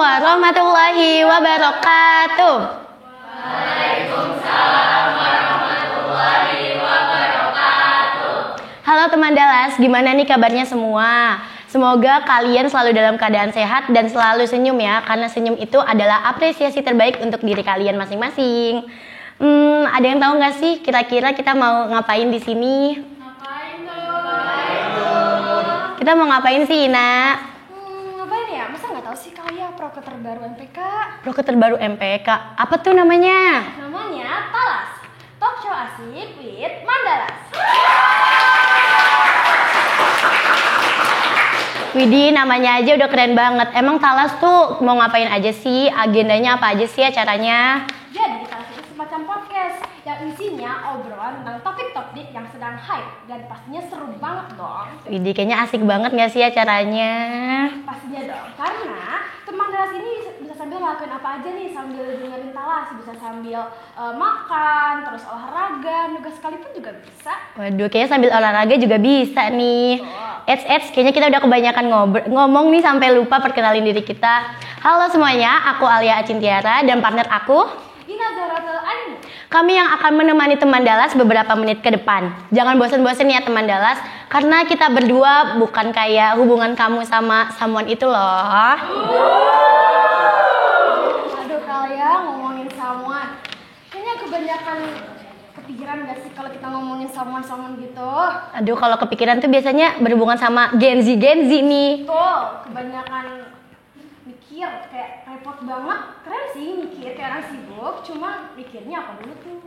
warahmatullahi wabarakatuh. Waalaikumsalam warahmatullahi wabarakatuh. Halo teman Dalas, gimana nih kabarnya semua? Semoga kalian selalu dalam keadaan sehat dan selalu senyum ya, karena senyum itu adalah apresiasi terbaik untuk diri kalian masing-masing. Ada yang tahu nggak sih kira-kira kita mau ngapain di sini? Ngapain tuh? Kita mau ngapain sih, Ina? Ngapain ya? Masa nggak tahu sih kalian proker terbaru MPK? Proker terbaru MPK. Apa tuh namanya? Namanya Talas, talk show asik with Mandalas. Widih, namanya aja udah keren banget. Emang Talas tuh mau ngapain aja sih? Agendanya apa aja sih acaranya? Jadi Talas itu semacam podcast yang isinya obrolan tentang topik-topik yang sedang hype dan pastinya seru banget dong. Widih, kayaknya asik banget gak sih acaranya? Pastinya dong, karena teman Talas ini bisa sambil ngelakuin apa aja nih, sambil dengerin Talas, bisa sambil makan, terus olahraga, nugas sekalipun juga bisa. Waduh, kayaknya sambil olahraga juga bisa nih. Eits, kayaknya kita udah kebanyakan ngomong nih sampai lupa perkenalin diri kita. Halo semuanya, aku Alia Acintiara dan partner aku Ina Zaratul Aini. Kami yang akan menemani teman Dalas beberapa menit ke depan. Jangan bosan-bosan ya teman Dalas, karena kita berdua bukan kayak hubungan kamu sama someone itu loh. Aduh kalian ngomongin someone, kayaknya kebanyakan kepikiran gak sih kalau kita ngomongin someone gitu? Aduh, kalau kepikiran tuh biasanya berhubungan sama Gen Z nih. Tuh, kebanyakan mikir kayak repot banget. Keren sih mikir kayak orang sibuk, cuma mikirnya apa dulu tuh?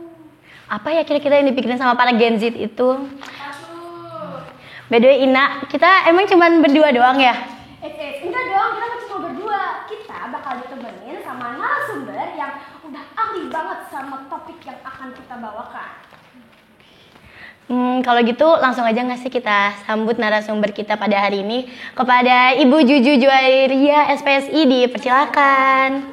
Apa ya kira-kira yang dipikirin sama para Gen Z itu? Aduh. By the way, Ina, kita emang cuman berdua doang ya? Enggak dong, kita kan cuma berdua. Kita bakal ditemenin sama narasumber yang udah ahli banget sama topik yang akan kita bawakan. Kalau gitu langsung aja nggak sih kita sambut narasumber kita pada hari ini, kepada Ibu Juju Juwairia SPSI, dipersilakan.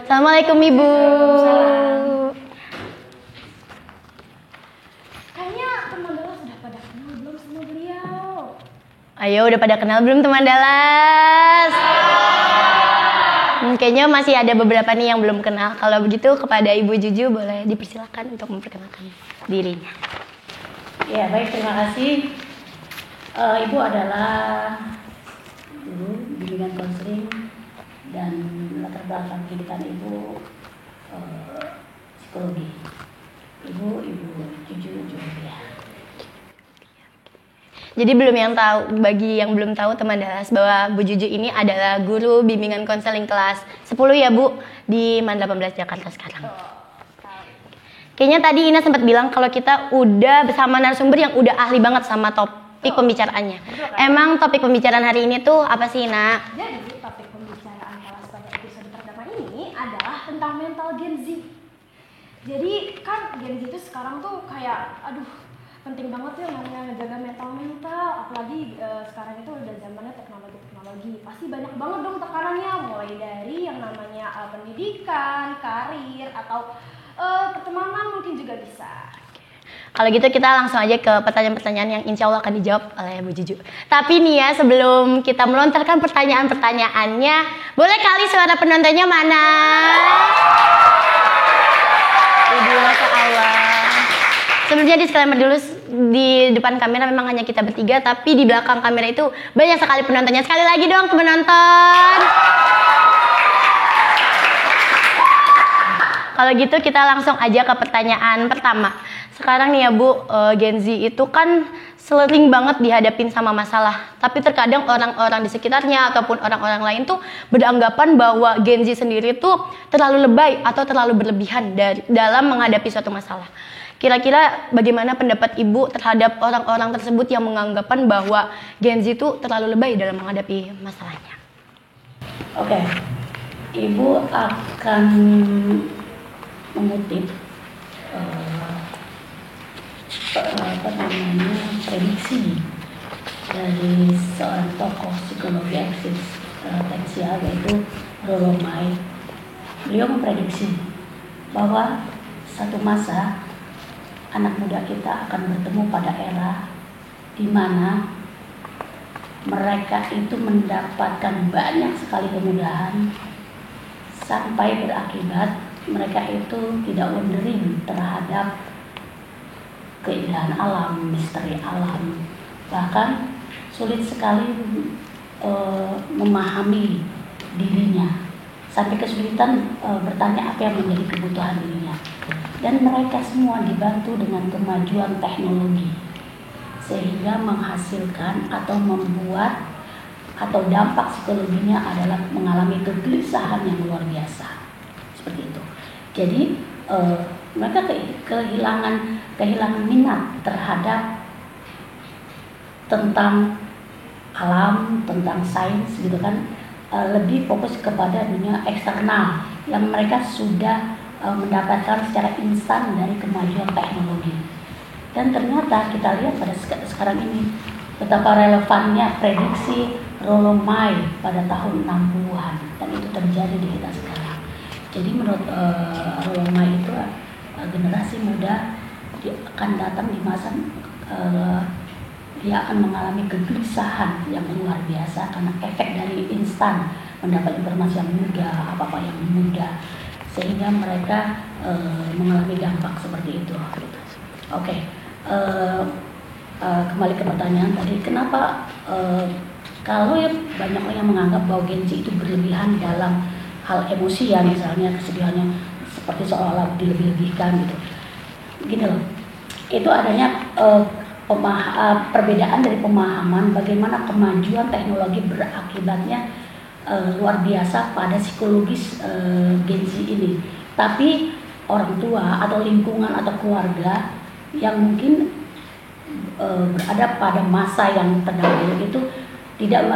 Assalamualaikum Ibu. Kayaknya teman Dalas sudah pada kenal belum sama beliau? Ayo, udah pada kenal belum teman Dalas? Kayaknya masih ada beberapa nih yang belum kenal. Kalau begitu kepada Ibu Juju boleh dipersilakan untuk memperkenalkan dirinya. Ya baik, terima kasih. Ibu adalah guru bimbingan konseling dan latar belakang pendidikan Ibu psikologi. Ibu Juju Julia. Jadi bagi yang belum tahu teman Dalas, bahwa Bu Juju ini adalah guru bimbingan konseling kelas 10 ya Bu, di Man 18 Jakarta sekarang. Kayaknya tadi Ina sempat bilang kalau kita udah bersama narasumber yang udah ahli banget sama topik pembicaraannya. Emang topik pembicaraan hari ini tuh apa sih, Ina? Jadi topik pembicaraan Dalas pada episode pertama ini adalah tentang mental Gen Z. Jadi kan Gen Z itu sekarang tuh kayak penting banget ya namanya ngejaga mental, apalagi sekarang itu udah zamannya teknologi. Pasti banyak banget dong tekanannya, mulai dari yang namanya pendidikan, karir, atau pertemanan mungkin juga bisa. Kalau gitu kita langsung aja ke pertanyaan-pertanyaan yang insya Allah akan dijawab oleh Bu Juju. Tapi nih ya, sebelum kita melontarkan pertanyaan-pertanyaannya, boleh kali suara penontonnya mana? Masya Allah. Sebelumnya disclaimer dulu, di depan kamera memang hanya kita bertiga, tapi di belakang kamera itu banyak sekali penontonnya. Sekali lagi dong ke penonton. Kalau gitu kita langsung aja ke pertanyaan pertama. Sekarang nih ya Bu, Gen Z itu kan sering banget dihadapin sama masalah. Tapi terkadang orang-orang di sekitarnya ataupun orang-orang lain tuh beranggapan bahwa Gen Z sendiri tuh terlalu lebay atau terlalu berlebihan dalam menghadapi suatu masalah. Kira-kira bagaimana pendapat Ibu terhadap orang-orang tersebut yang menganggapan bahwa Gen Z itu terlalu lebay dalam menghadapi masalahnya? Oke, Ibu akan mengutip prediksi dari seorang tokoh psikologi eksistensial yaitu Rollo May. Beliau memprediksi bahwa satu masa anak muda kita akan bertemu pada era di mana mereka itu mendapatkan banyak sekali kemudahan sampai berakibat mereka itu tidak wondering terhadap keindahan alam, misteri alam, bahkan sulit sekali memahami dirinya, sampai kesulitan bertanya apa yang menjadi kebutuhan dirinya. Dan mereka semua dibantu dengan kemajuan teknologi sehingga menghasilkan atau membuat atau dampak psikologinya adalah mengalami kegelisahan yang luar biasa, seperti itu. Jadi mereka kehilangan minat terhadap tentang alam, tentang sains gitu kan, lebih fokus kepada dunia eksternal yang mereka sudah mendapatkan secara instan dari kemajuan teknologi. Dan ternyata kita lihat pada sekarang ini betapa relevannya prediksi Rollo May pada tahun 60-an, dan itu terjadi di kita sekarang. Jadi menurut Rollo May itu generasi muda akan datang di masa dia akan mengalami kegelisahan yang luar biasa karena efek dari instan mendapat informasi yang mudah, apa-apa yang mudah, sehingga mereka mengalami dampak seperti itu. Oke. Kembali ke pertanyaan tadi, kenapa kalau ya banyak orang yang menganggap bahwa Gen Z itu berlebihan dalam hal emosi ya, misalnya kesedihannya seperti seolah-olah dilebih-lebihkan gitu. Gini loh, itu adanya perbedaan dari pemahaman bagaimana kemajuan teknologi berakibatnya luar biasa pada psikologis Gen Z ini. Tapi orang tua atau lingkungan atau keluarga yang mungkin berada pada masa yang terdahulu itu tidak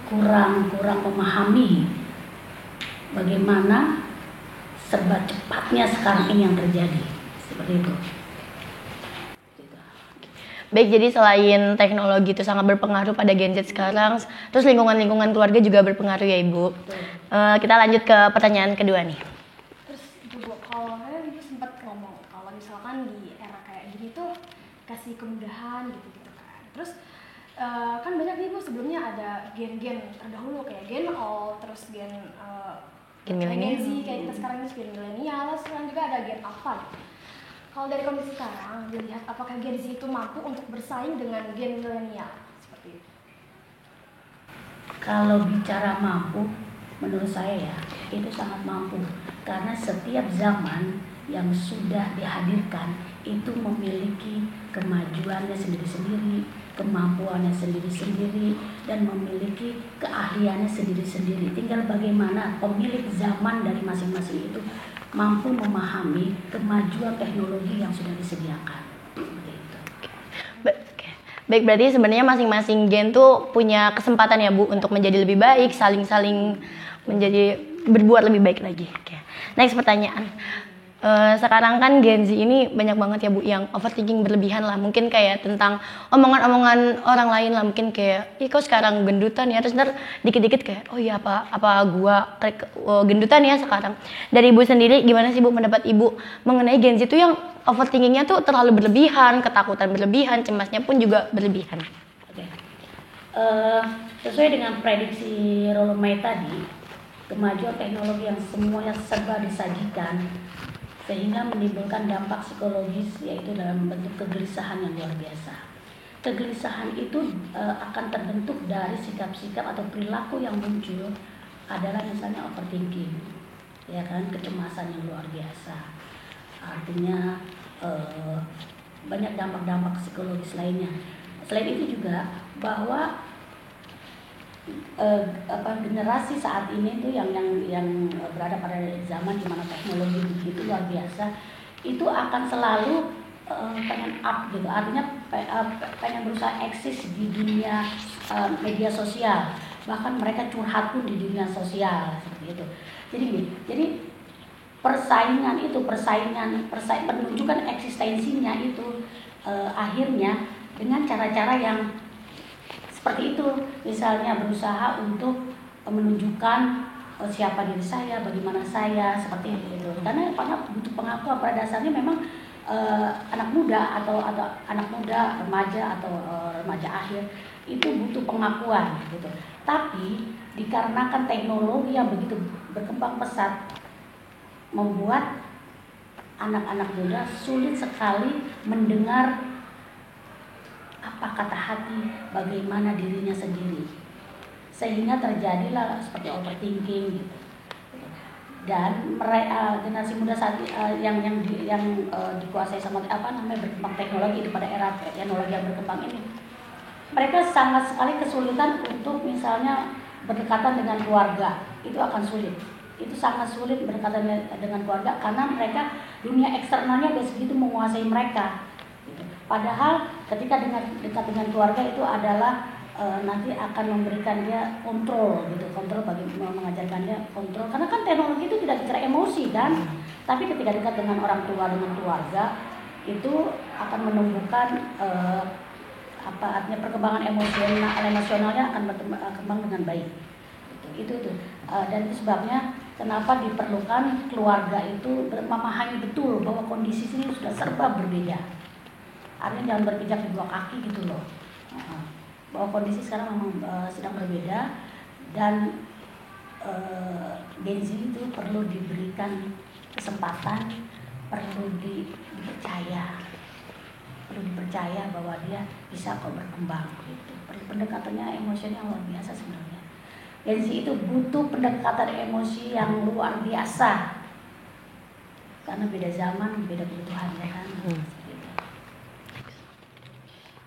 kurang memahami bagaimana serba cepatnya sekarang ini yang terjadi, seperti itu. Baik, jadi selain teknologi itu sangat berpengaruh pada Gen Z sekarang, terus lingkungan keluarga juga berpengaruh ya Ibu. Kita lanjut ke pertanyaan kedua nih. Terus Bu, kalau Ibu sempat ngomong kalau misalkan di era kayak gini tuh kasih kemudahan gitu kan. Terus kan banyak nih Bu, sebelumnya ada gen-gen terdahulu kayak Gen O, terus Gen milenial, Z kayak kita sekarang ini Gen milenial, terus sekarang juga ada Gen Alpha. Kalau dari kondisi sekarang, dilihat apakah Gen Z itu mampu untuk bersaing dengan Gen milenial seperti itu? Kalau bicara mampu, menurut saya ya itu sangat mampu, karena setiap zaman yang sudah dihadirkan itu memiliki kemajuannya sendiri-sendiri, kemampuannya sendiri-sendiri, dan memiliki keahliannya sendiri-sendiri. Tinggal bagaimana pemilik zaman dari masing-masing itu mampu memahami kemajuan teknologi yang sudah disediakan. Baik, berarti sebenarnya masing-masing gen tuh punya kesempatan ya Bu untuk menjadi lebih baik, saling menjadi berbuat lebih baik lagi. Oke. Next pertanyaan. Sekarang kan Gen Z ini banyak banget ya Bu yang overthinking berlebihan lah, mungkin kayak tentang omongan-omongan orang lain lah, mungkin kayak ih kok sekarang gendutan ya, terus ntar dikit-dikit kayak oh iya apa gua gendutan ya sekarang. Dari Ibu sendiri gimana sih Bu pendapat Ibu mengenai Gen Z itu yang overthinkingnya tuh terlalu berlebihan, ketakutan berlebihan, cemasnya pun juga berlebihan? Oke. Sesuai dengan prediksi Rollo May tadi, kemajuan teknologi yang semuanya serba disajikan sehingga menimbulkan dampak psikologis, yaitu dalam bentuk kegelisahan yang luar biasa. Kegelisahan itu akan terbentuk dari sikap-sikap atau perilaku yang muncul adalah misalnya overthinking, ya kan, kecemasan yang luar biasa. Artinya banyak dampak-dampak psikologis lainnya. Selain itu juga bahwa generasi saat ini tuh yang berada pada zaman di mana teknologi begitu luar biasa, itu akan selalu pengen up gitu, artinya pengen berusaha eksis di dunia media sosial, bahkan mereka curhat pun di dunia sosial seperti itu. Jadi persaingan penunjukan eksistensinya itu akhirnya dengan cara-cara yang seperti itu, misalnya berusaha untuk menunjukkan siapa diri saya, bagaimana saya, seperti itu. Karena butuh pengakuan, pada dasarnya memang anak muda atau anak muda, remaja atau remaja akhir itu butuh pengakuan gitu. Tapi dikarenakan teknologi yang begitu berkembang pesat membuat anak-anak muda sulit sekali mendengar apa kata hati, bagaimana dirinya sendiri, sehingga terjadilah seperti overthinking gitu. Dan mereka generasi muda saat yang dikuasai sama berkembang teknologi pada era teknologi yang berkembang ini, mereka sangat sekali kesulitan untuk misalnya berdekatan dengan keluarga. Itu akan sulit, itu sangat sulit berdekatan dengan keluarga karena mereka dunia eksternalnya begitu menguasai mereka gitu. Padahal ketika dekat dengan keluarga itu adalah nanti akan memberikan dia kontrol gitu, kontrol bagi mengajarkan dia kontrol, karena kan teknologi itu tidak bicara emosi kan, tapi ketika dekat dengan orang tua, dengan keluarga itu akan menumbuhkan artinya perkembangan emosionalnya akan berkembang dengan baik itu dan itu sebabnya kenapa diperlukan keluarga itu memahami betul bahwa kondisi ini sudah serba berbeda, artinya jangan berpijak di dua kaki gitu loh, bahwa kondisi sekarang memang sedang berbeda dan Gen Z itu perlu diberikan kesempatan, perlu dipercaya bahwa dia bisa kok berkembang gitu. Pendekatannya emosinya luar biasa sebenarnya. Gen Z itu butuh pendekatan emosi yang luar biasa karena beda zaman, beda kebutuhan ya kan.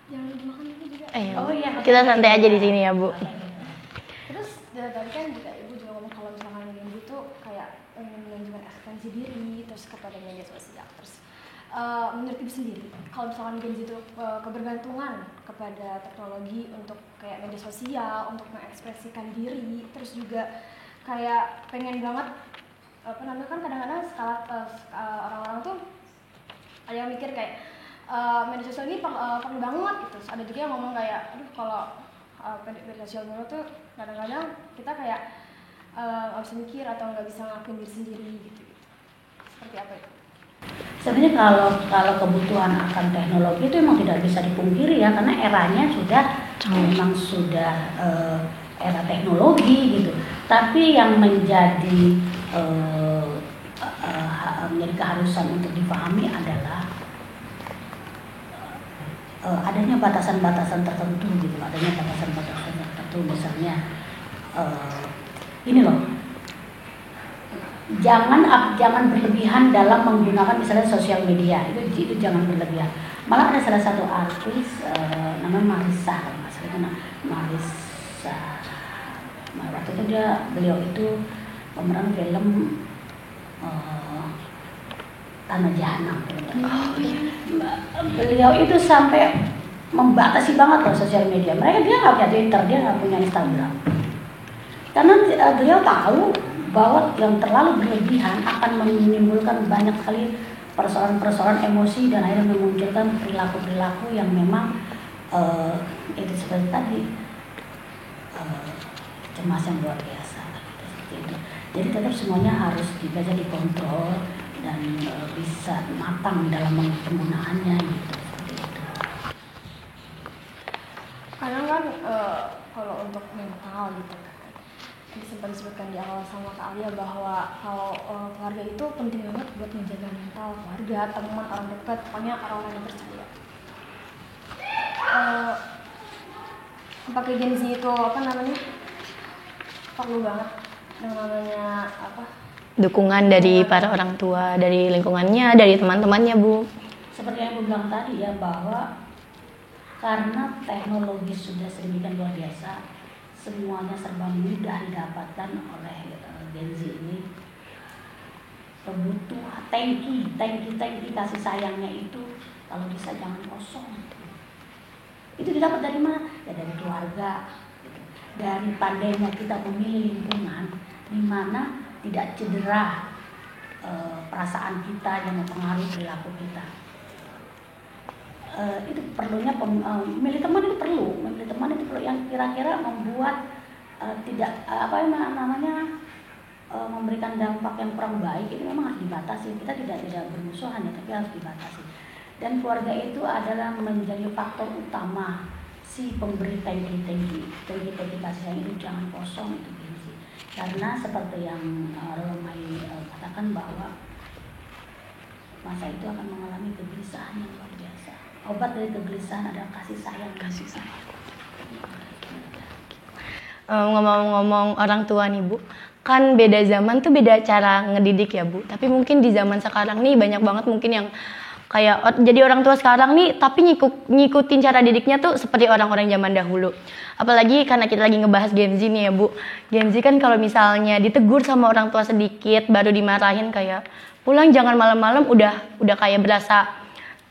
Jangan dimakan itu juga. Oh iya, Kita santai aja di sini ya, Bu. Terus dari tadi kan juga ibu juga ngomong kalau misalkan Gen Z itu kayak ingin menunjukkan ekspresi diri terus kepada media sosial. Terus menurut ibu sendiri, kalau misalkan Gen Z itu kebergantungan kepada teknologi untuk kayak media sosial, untuk mengekspresikan diri, terus juga kayak pengen banget kan kadang-kadang orang-orang tuh ada yang mikir kayak media sosial ini perlu banget gitu. Terus ada juga yang ngomong kayak, aduh kalau media sosial dulu tuh kadang-kadang kita kayak nggak bisa mikir atau nggak bisa ngakuin diri sendiri gitu. Seperti apa itu? Sebenarnya kalau kebutuhan akan teknologi itu memang tidak bisa dipungkiri ya, karena eranya memang sudah era teknologi gitu. Tapi yang menjadi keharusan untuk dipahami adalah adanya batasan-batasan tertentu gitu, misalnya ini loh, jangan berlebihan dalam menggunakan misalnya sosial media, itu jangan berlebihan. Malah ada salah satu artis namanya Marissa, waktu itu beliau itu pemeran film Tanah Jahanam. Beliau itu sampai membatasi banget loh sosial media. Dia nggak punya Twitter, dia nggak punya Instagram. Karena beliau tahu bahwa yang terlalu berlebihan akan menimbulkan banyak sekali persoalan-persoalan emosi dan akhirnya memunculkan perilaku-perilaku yang memang itu seperti tadi cemas yang luar biasa. Jadi tetap semuanya harus dibaca, dikontrol dan bisa matang dalam penggunaannya gitu. Kadang kan kalau untuk mental gitu kan, sempat disebutkan di awal sama Kak Alia bahwa kalau keluarga itu penting banget buat menjaga mental keluarga, teman, orang dekat, pokoknya orang-orang yang percaya. Pakai Gen Z itu perlu banget yang namanya Dukungan dari para orang tua, dari lingkungannya, dari teman-temannya, Bu. Seperti yang aku bilang tadi ya, bahwa karena teknologi sudah sedemikian luar biasa, semuanya serba mudah didapatkan oleh Gen Z ini. Kebutuhan tangki kasih sayangnya itu kalau bisa jangan kosong. Itu didapat dari mana? Ya dari keluarga. Dari pandainya kita memilih lingkungan di mana tidak cedera perasaan kita yang mempengaruhi perilaku kita. Itu perlunya memilih teman itu perlu yang kira-kira membuat tidak memberikan dampak yang kurang baik itu memang harus dibatasi. Kita tidak bermusuhan ya, tapi harus dibatasi. Dan keluarga itu adalah menjadi faktor utama si pemberi tangki kasih sayang itu jangan kosong itu Genzi. Karena seperti yang Rolomai katakan bahwa masa itu akan mengalami kegelisahan yang luar biasa. Obat dari kegelisahan adalah kasih sayang. Kasih sayang. Ngomong-ngomong orang tua nih Bu, kan beda zaman tuh beda cara ngedidik ya Bu. Tapi mungkin di zaman sekarang nih banyak banget mungkin yang kayak jadi orang tua sekarang nih tapi ngikutin cara didiknya tuh seperti orang-orang zaman dahulu. Apalagi karena kita lagi ngebahas Gen Z nih ya Bu. Gen Z kan kalau misalnya ditegur sama orang tua sedikit baru dimarahin kayak pulang jangan malam-malam udah kayak berasa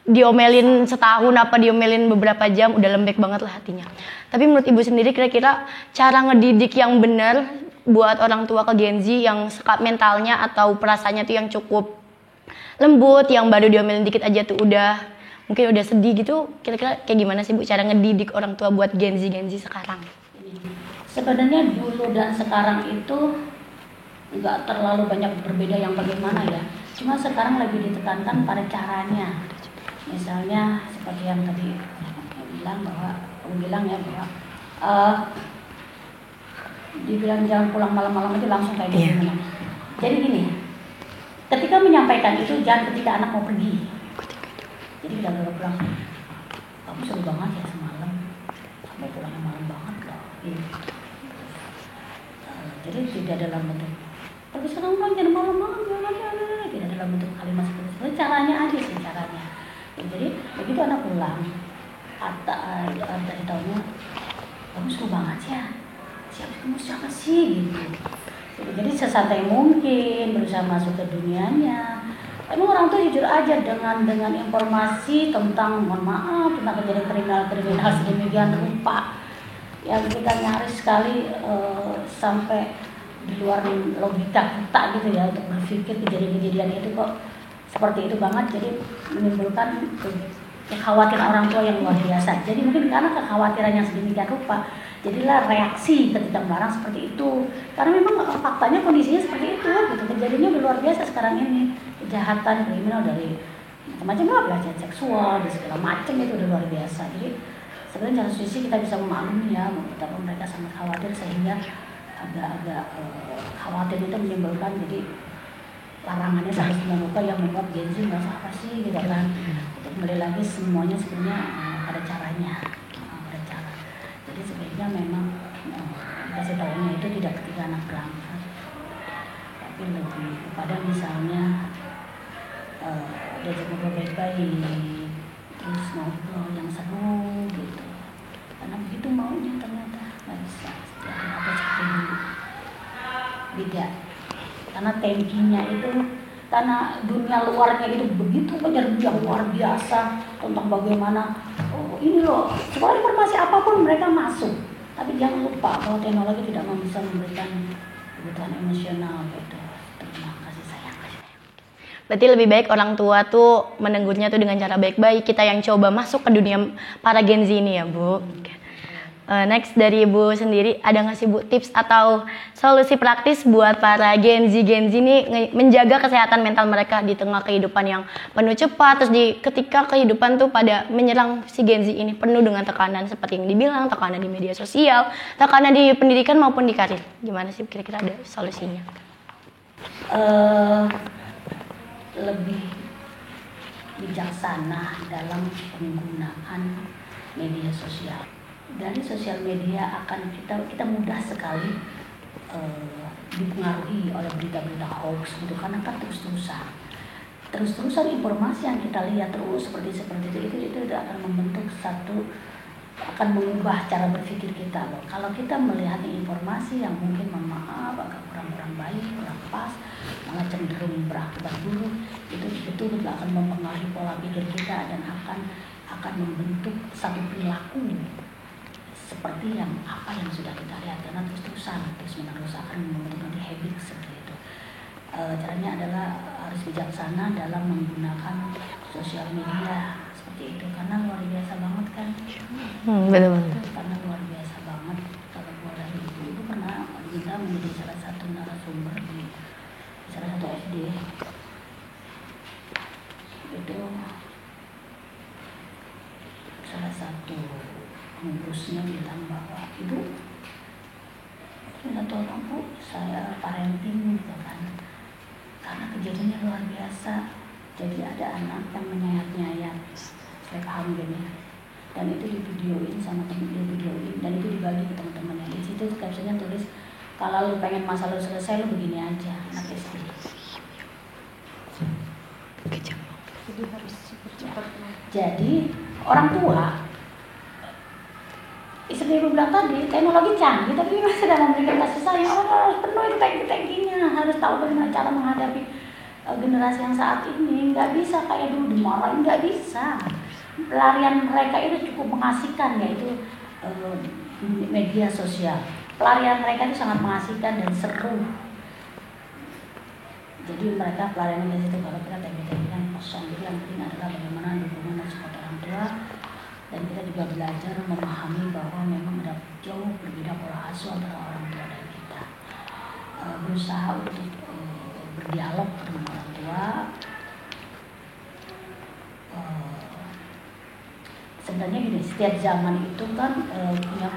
diomelin setahun apa diomelin beberapa jam udah lembek banget lah hatinya. Tapi menurut Ibu sendiri kira-kira cara ngedidik yang benar buat orang tua ke Gen Z yang mentalnya atau perasaannya tuh yang cukup lembut, yang baru diomelin dikit aja tuh mungkin udah sedih gitu, kira-kira kayak gimana sih Bu cara ngedidik orang tua buat Gen Z sekarang? Sebenarnya dulu dan sekarang itu nggak terlalu banyak berbeda yang bagaimana ya. Cuma sekarang lebih ditekankan pada caranya. Misalnya seperti yang tadi aku bilang ya bahwa dibilang jangan pulang malam-malam itu langsung kayak gimana. Jadi gini, ketika menyampaikan itu jangan ketika anak mau pergi. Jadi kita pulang, kamu seru banget ya semalam, sampai pulangnya malam banget loh. Jadi tidak dalam bentuk, tapi sekarang pulang jangan malam-malam, tidak dalam bentuk kalimat seperti itu. Caranya aja sih caranya. Jadi begitu anak pulang, dari tahunnya, kamu seru banget ya. Kamu siapa sih gitu. Jadi sesantai mungkin berusaha masuk ke dunianya. Emang orang tuh jujur aja dengan informasi tentang mohon maaf tentang kejadian kriminal sedemikian rupa yang kita nyaris sekali sampai di luar logika kita gitu ya untuk berpikir kejadian-kejadian itu kok seperti itu banget, jadi menimbulkan kekhawatiran orang tua yang luar biasa. Jadi mungkin karena kekhawatiran yang sedemikian rupa, jadilah reaksi ketika melarang seperti itu. Karena memang faktanya kondisinya seperti itu, gitu. Kejadiannya udah luar biasa sekarang ini, kejahatan kriminal dari macam-macam lah, pelecehan seksual, dan segala macam itu udah luar biasa. Jadi sebenarnya dari sisi kita bisa memaklumi ya betapa mereka sangat khawatir sehingga agak khawatir itu menimbulkan jadi larangannya sampai semua rupa yang membuat Gen Z nggak apa sih gitu kan. Untuk kembali lagi semuanya sebenarnya ada caranya, ada cara. Jadi sebaiknya memang kasih tahunya itu tidak ketika anak berangkat, tapi lebih kepada misalnya diajak ngobrol baik-baik, terus ngobrol yang seru gitu. Karena begitu maunya ternyata nggak bisa setiap apa seperti dulu. Beda. Karena tankinya itu, karena dunia luarnya itu begitu banyak yang luar biasa tentang bagaimana ini loh, sekolah informasi apapun mereka masuk. Tapi jangan lupa bahwa teknologi tidak bisa memberikan kebutuhan emosional gitu. Terima kasih sayang. Berarti lebih baik orang tua tuh menegurnya tuh dengan cara baik-baik. Kita yang coba masuk ke dunia para Gen Z ini ya Bu. Next dari Ibu sendiri, ada nggak sih Bu tips atau solusi praktis buat para Gen Z ini menjaga kesehatan mental mereka di tengah kehidupan yang penuh cepat, terus ketika kehidupan tuh pada menyerang si Gen Z ini penuh dengan tekanan seperti yang dibilang, tekanan di media sosial, tekanan di pendidikan maupun di karir. Gimana sih kira-kira ada solusinya? Lebih bijaksana dalam penggunaan media sosial. Dari sosial media akan kita mudah sekali dipengaruhi oleh berita-berita hoax gitu, karena kan terus-terusan informasi yang kita lihat terus seperti itu akan membentuk akan mengubah cara berpikir kita loh. Kalau kita melihat informasi yang mungkin maaf agak kurang baik, kurang pas, malah cenderung berakibat buruk, itu betul-betul akan mempengaruhi pola pikir kita dan akan membentuk satu perilaku seperti apa yang sudah kita lihat, karena terus-menerus akan membentuk nanti habit seperti itu. Caranya adalah harus bijaksana dalam menggunakan sosial media seperti itu, karena luar biasa banget kan. Betul. Karena luar biasa banget. Kalau mulai ibu pernah minta Alhamdulillah menjadi salah satu narasumber di salah satu SD. Itu salah satu pengurusnya bilang bahwa ibu minta tolong bu, saya parenting gitu kan, karena kejadiannya luar biasa. Jadi ada anak yang menyayat-nyayat, saya paham gini, dan itu divideoin sama temen dia, videoin dan itu dibagi ke teman-temannya. Di situ captionnya tulis, kalau lu pengen masalah lu selesai lu begini aja, anak SD. Jadi harus cepat. Jadi orang tua, istri ibu bilang tadi, teknologi canggih tapi masih sedang memberikan kasih sayang. Orang harus penuh itu tangki-tangkinya, harus tahu bagaimana cara menghadapi generasi yang saat ini. Nggak bisa kayak dulu dimarahin, nggak bisa. Pelarian mereka itu cukup mengasihkan, yaitu media sosial. Pelarian mereka itu sangat mengasihkan dan seru. Jadi mereka pelariannya dari situ, kalau kita tangki-tangki kan kosong. Jadi yang penting adalah bagaimana dukungan dan support orang tua. Dan kita juga belajar memahami bahwa memang ada jauh berbeda pola asuh antara orang tua dan kita. Berusaha untuk berdialog dengan orang tua. Sebenarnya gini, setiap zaman itu kan punya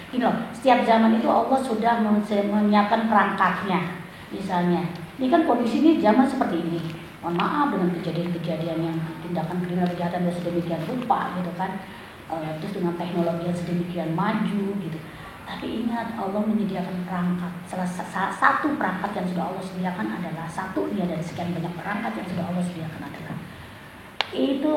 gini loh, setiap zaman itu Allah sudah menyiapkan perangkatnya. Misalnya, ini kan kondisi ini zaman seperti ini. Mohon maaf dengan kejadian-kejadian yang tindakan kriminal kejahatan dan sedemikian rupa gitu kan, terus dengan teknologi yang sedemikian maju gitu. Tapi ingat, Allah menyediakan perangkat. Salah satu perangkat yang sudah Allah sediakan adalah satunya dari sekian banyak perangkat yang sudah Allah sediakan adalah itu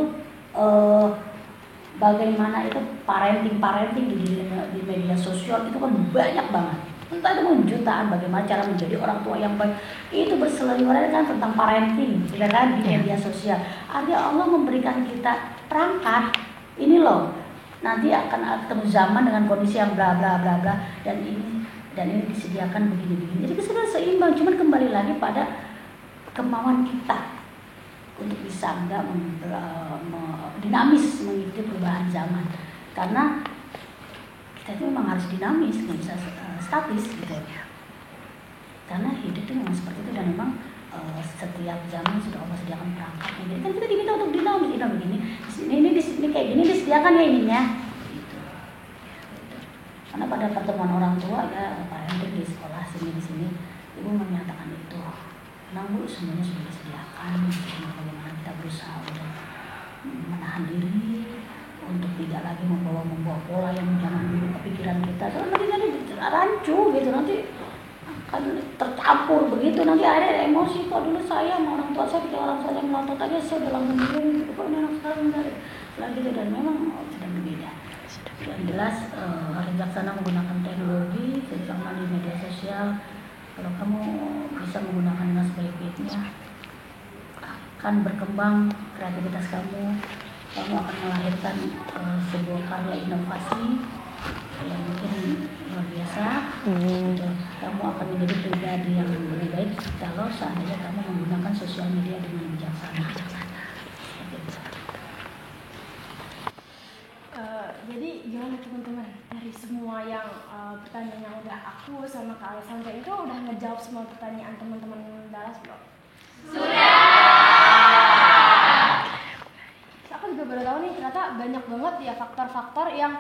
bagaimana itu parenting di media sosial itu kan banyak banget. Entah itu jutaan, bagaimana cara menjadi orang tua yang baik. Itu berseliweran kan tentang parenting, tidak kan, di media sosial. Artinya Allah memberikan kita perangkat. Ini loh, nanti akan ketemu zaman dengan kondisi yang bla bla bla bla, dan ini disediakan begini-begini. Jadi sudah seimbang, cuman kembali lagi pada kemauan kita untuk bisa enggak dinamis mengikuti perubahan zaman. Karena kita itu memang harus dinamis, nggak bisa statis gitu. Karena hidup itu memang seperti itu, dan memang setiap zaman sudah Allah sediakan perangkatnya. Jadi kan kita diminta untuk dinamis, begini, ini kayak gini disediakan ya ininya. Gitu. Karena pada pertemuan orang tua ya, parenting di sekolah di sini, ibu menyatakan itu. Tenang bu, semuanya sudah disediakan. Bagaimana kita berusaha untuk menahan diri, untuk tidak lagi membawa pola yang zaman dulu kepikiran kita. Soalnya nanti rancu gitu, nanti akan tercampur begitu, nanti akhirnya emosi. Kok dulu saya sama orang tua saya, ketika orang tua saya melotot aja saya udah langsung bilang gitu, kok ini anak sekarang dari gitu. Dan memang sudah berbeda. Yang jelas harus bijaksana menggunakan teknologi, terutama di media sosial. Kalau kamu bisa menggunakan dengan sebaik-baiknya, akan berkembang kreativitas kamu akan melahirkan sebuah karya inovasi yang mungkin luar biasa. Kamu akan menjadi pribadi yang lebih baik kalau seandainya kamu menggunakan sosial media dengan bijaksana. Jadi gimana teman-teman, dari semua yang pertanyaan yang udah aku sama Kak Alessandra itu udah ngejawab semua pertanyaan teman-teman Dallas belum? Aku juga baru tahu nih, ternyata banyak banget ya faktor-faktor yang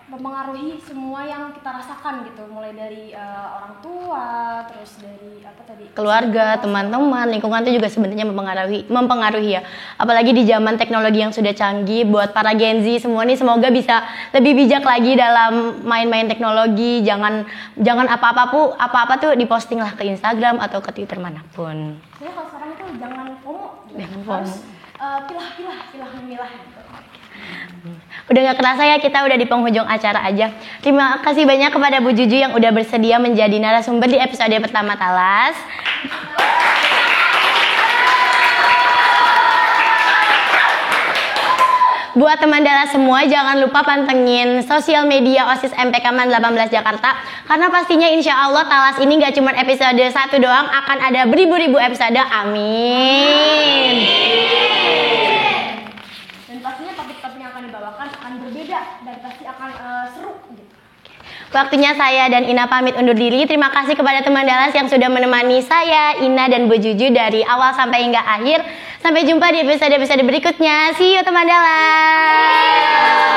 mempengaruhi semua yang kita rasakan gitu, mulai dari orang tua, terus dari keluarga, teman-teman, lingkungan itu juga sebenarnya mempengaruhi ya. Apalagi di zaman teknologi yang sudah canggih. Buat para Gen Z semua nih, semoga bisa lebih bijak lagi dalam main-main teknologi. Jangan apa-apa tuh diposting lah ke Instagram atau ke Twitter manapun. Jadi kalau sekarang itu jangan FOMO, harus pilah memilah gitu. Udah gak kerasa ya, kita udah di penghujung acara aja. Terima kasih banyak kepada Bu Juju yang udah bersedia menjadi narasumber di episode pertama Talas. Buat teman Dallas semua, jangan lupa pantengin sosial media OSIS MPK Man 18 Jakarta. Karena pastinya insya Allah Talas ini gak cuma episode 1 doang, akan ada beribu-ribu episode. Amin. Dan pastinya topik-topik yang akan dibawakan akan berbeda dan pasti akan seru gitu. Waktunya saya dan Ina pamit undur diri. Terima kasih kepada teman Dallas yang sudah menemani saya, Ina dan Bu Juju dari awal sampai hingga akhir. Sampai jumpa di episode-episode berikutnya. See you teman Dallas.